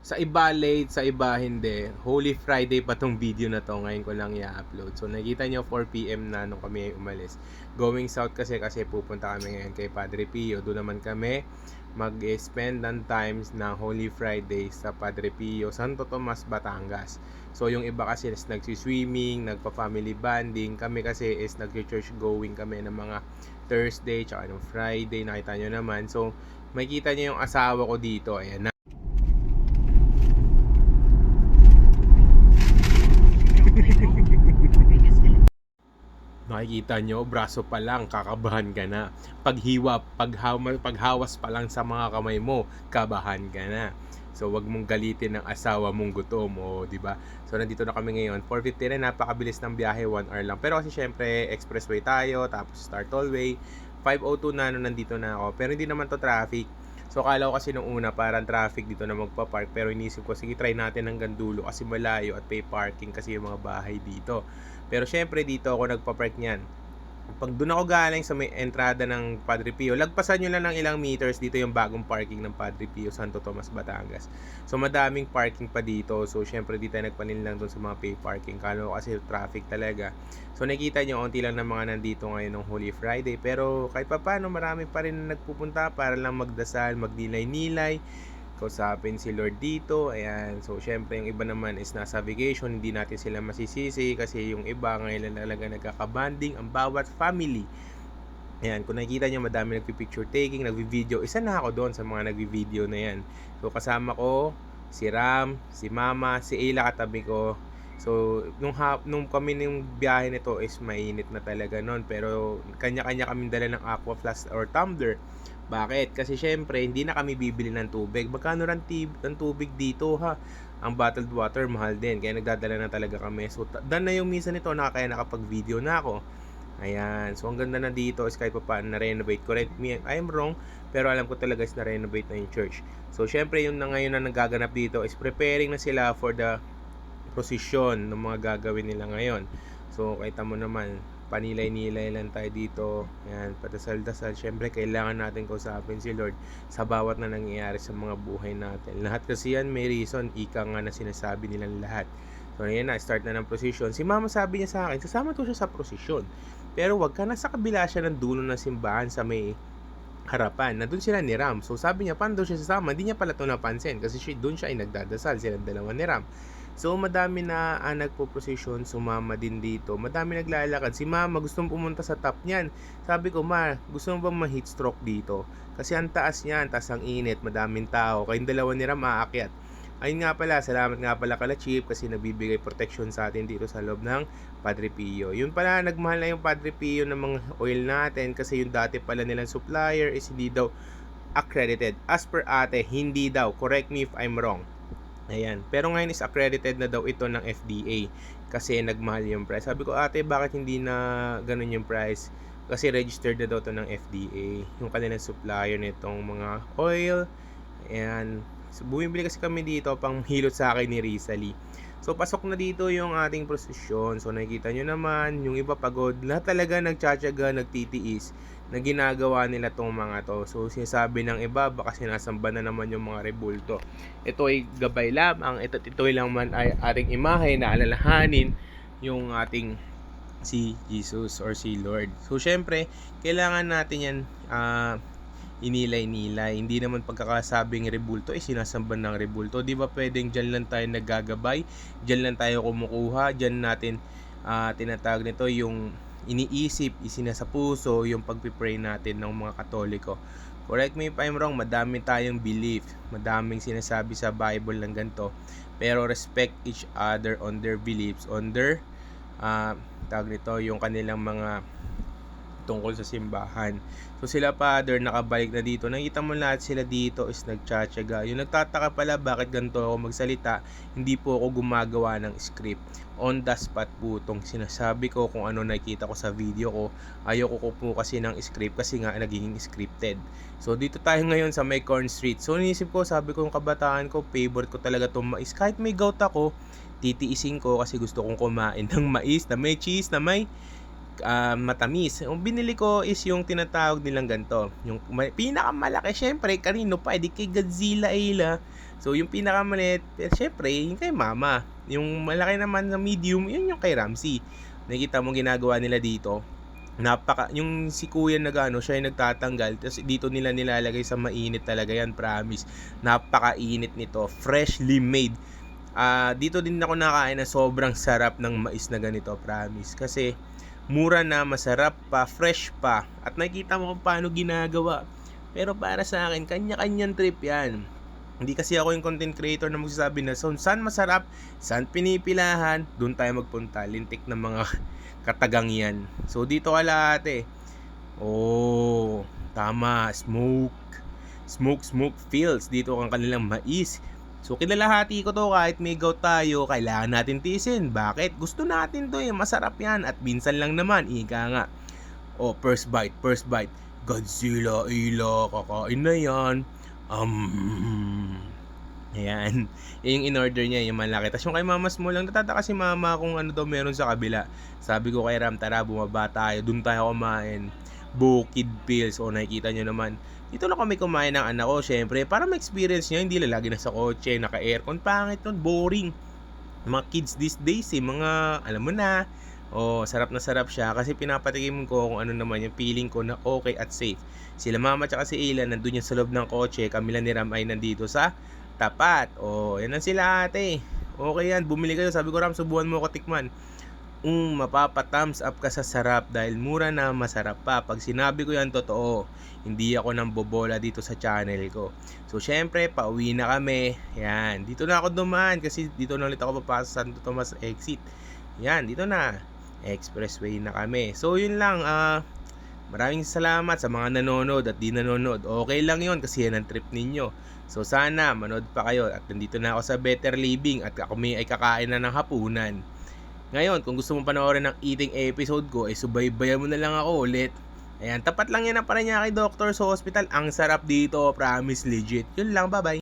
Sa iba late, sa iba hindi. Holy Friday pa tong video na to. Ngayon ko lang i-upload. So nakita nyo 4 PM na nung kami umalis. Going south kasi pupunta kami ngayon kay Padre Pio. Doon naman kami mag-spend ng times ng Holy Friday sa Padre Pio, Santo Tomas, Batangas. So yung iba kasi is nagsiswimming, nagpa-family bonding. Kami kasi is nag-church going kami ng mga Thursday tsaka ng Friday. Nakita nyo naman. So makikita nyo yung asawa ko dito. Ayan na. Makikita nyo, braso pa lang, kakabahan ka na. Paghawas pa lang sa mga kamay mo, kabahan ka na. So, wag mong galitin ng asawa mong gutom, o, di ba? So, nandito na kami ngayon. 4:50 na, napakabilis ng biyahe, 1 hour lang. Pero kasi syempre, expressway tayo, tapos Star Tollway. 5:02 na, nandito na ako. Pero hindi naman to traffic. So, kala ko kasi nung una, parang traffic dito na magpa-park. Pero inisip ko, sige, try natin hanggang dulo kasi malayo at pay parking kasi yung mga bahay dito. Pero syempre dito ako nagpa-park niyan. Pag doon ako galing sa may entrada ng Padre Pio, lagpasan nyo lang ng ilang meters, dito yung bagong parking ng Padre Pio, Santo Tomas, Batangas. So madaming parking pa dito. So syempre dito nagpanil lang doon sa mga pay parking. Kalo kasi traffic talaga. So nakita nyo, onti lang ng mga nandito ngayon ng Holy Friday. Pero kahit pa paano, marami pa rin nagpupunta para lang magdasal, magnilay-nilay, kausapin si Lord dito. Ayan. So, syempre, yung iba naman is nasa vacation. Hindi natin sila masisisi kasi yung iba ngayon lang talaga nagkakabanding ang bawat family. Ayan. Kung nakikita nyo, madami nagpipicture taking, nagvi-video. Isa na ako doon sa mga nagvi-video na yan. So, kasama ko si Ram, si Mama, si Ayla katabi ko. So, nung kami ng biyahe nito is mainit na talaga noon. Pero, kanya-kanya kami dala ng aqua flask or tumbler. Bakit? Kasi syempre, hindi na kami bibili ng tubig. Magkano rin ng tubig dito ha? Ang bottled water, mahal din. Kaya nagdadala na talaga kami. So, dan na yung minsan nito na kaya nakapag-video na ako. Ayan. So, ang ganda na dito is kahit pa paano na-renovate. Correct me, I'm wrong. Pero alam ko talaga is na-renovate na yung church. So, syempre, yung na ngayon na nagaganap dito is preparing na sila for the procession ng mga gagawin nila ngayon. So, kita mo naman, panilay-nilay lang tayo dito. Ayan, padasal-dasal. Syempre, kailangan natin kausapin si Lord sa bawat na nangyayari sa mga buhay natin. Lahat kasi yan may reason. Ika nga na sinasabi nilang lahat. So, ayan na, start na ng procession. Si Mama sabi niya sa akin, sasama to siya sa procession. Pero wag ka na sa kabila siya ng dulo ng simbahan sa may harapan. Nandun sila ni Ram. So, sabi niya, paano daw siya sasama? Hindi niya pala ito napansin kasi doon siya ay nagdadasal. Silang dalawa ni Ram. So, madami na nagpo-procession, sumama din dito. Madami naglalakad. Si Mama gustong pumunta sa top niyan. Sabi ko, Ma, gusto mo bang ma-heat stroke dito? Kasi ang taas niyan, taas ang init, madaming tao. Kayong dalawa ni Ram aakyat. Ayun nga pala, salamat nga pala kala Chief kasi nagbibigay protection sa atin dito sa loob ng Padre Pio. Yun pala, nagmahal na yung Padre Pio ng mga oil natin kasi yung dati pala nilang supplier is hindi daw accredited. As per ate, hindi daw. Correct me if I'm wrong. Ayan. Pero ngayon is accredited na daw ito ng FDA kasi nagmahal yung price. Sabi ko, ate, bakit hindi na ganun yung price? Kasi registered na daw ito ng FDA. Yung kanilang supplier nitong mga oil. Ayan. So, bumibili kasi kami dito pang hilot sa akin ni Rizali. So, pasok na dito yung ating prosesyon. So, nakikita nyo naman, yung iba pagod. Lahat talaga nagtsatsaga, nagtitiis na ginagawa nila tong mga to. So, sinasabi ng iba, baka sinasamba na naman yung mga rebulto. Ito ay gabay lamang. Ito lang man ay ating imahe na alalahanin yung ating si Jesus or si Lord. So, syempre, kailangan natin yan inilay-nilay. Hindi naman pagkakasabing rebulto sinasamba ng rebulto. Di ba pwedeng dyan lang tayo naggagabay, dyan lang tayo kumukuha, dyan natin tinatawag nito yung iniisip, isinasa puso yung pagpipray natin ng mga Katoliko. Correct me if I'm wrong, madami tayong belief, madaming sinasabi sa Bible ng ganito, pero respect each other on their beliefs, on their tawag nito, yung kanilang mga tungkol sa simbahan. So sila Father nakabalik na dito. Nakita mo lahat sila dito is nagtsatsaga. Yung nagtataka pala bakit ganito ako magsalita, hindi po ako gumagawa ng script. On the spot po itong sinasabi ko kung ano nakita ko sa video ko. Ayoko ko po kasi ng script kasi nga nagiging scripted. So dito tayo ngayon sa may Corn Street. So inisip ko, sabi ko yung kabataan ko, favorite ko talaga itong mais. Kahit may gout ako, titiisin ko kasi gusto kong kumain ng mais na may cheese, na may matamis. Yung binili ko is yung tinatawag nilang ganito. Yung pinakamalaki, syempre, kanino pa? Edi kay Godzilla Ayla. So, yung pinakamaliit, syempre, yung kay Mama. Yung malaki naman na medium, yun yung kay Ramsey. Nakikita mo ginagawa nila dito. Yung si kuya siya yung nagtatanggal. Tapos dito nila nilalagay sa mainit talaga yan, promise. Napakainit nito. Freshly made. Dito din ako nakain na sobrang sarap ng mais na ganito, promise. Kasi mura na, masarap pa, fresh pa. At nakikita mo kung paano ginagawa. Pero para sa akin, kanya-kanyang trip yan. Hindi kasi ako yung content creator na magsasabi na saan masarap, saan pinipilahan, doon tayo magpunta. Lintik ng mga katagang yan. So dito ka lahat tama, smoke feels. Dito ang kanilang mais. So kilalahati ko to, kahit may gout tayo, kailangan natin tiisin. Bakit? Gusto natin to masarap yan. At minsan lang naman, ika nga. First bite. Godzilla, Ayla, kakain na yan. Ayan. Yung in-order niya, yung malaki. Tapos yung kay Mama Small lang, natataka si Mama kung ano daw meron sa kabila. Sabi ko kay Ram, tara bumaba tayo, dun tayo kumain. Bukid Pills. Nakikita nyo naman. Dito na kami kumain ng anak ko, syempre, para ma-experience niya, hindi lalagi na sa kotse, naka-aircon, pangit nun, boring. Mga kids these days, mga, alam mo na, sarap na sarap siya, kasi pinapatikim ko kung ano naman yung feeling ko na okay at safe. Sila Mama tsaka si Ayla, nandun yung sa loob ng kotse, kami lang ni Ram ay nandito sa tapat. Yan lang sila ate. Okay yan, bumili kayo, sabi ko Ram, subuhan mo ko tikman. Mapapa-thumbs up ka sa sarap dahil mura na, masarap pa. Pag sinabi ko yan, totoo. Hindi ako nang bobola dito sa channel ko. So, syempre, pauwi na kami. Yan, dito na ako dumaan kasi dito na ulit ako papasok sa Santo Tomas exit. Yan, dito na. Expressway na kami. So, yun lang. Maraming salamat sa mga nanonood at di nanonood. Okay lang yun kasi yan ang trip ninyo. So, sana manood pa kayo. At nandito na ako sa Better Living at ako ay kakain na ng hapunan. Ngayon, kung gusto mong panoorin ng eating episode ko, subaybayan mo na lang ako ulit. Ayan, tapat lang yan ang Parañaque Doctor sa hospital. Ang sarap dito, promise, legit. Yun lang, bye-bye.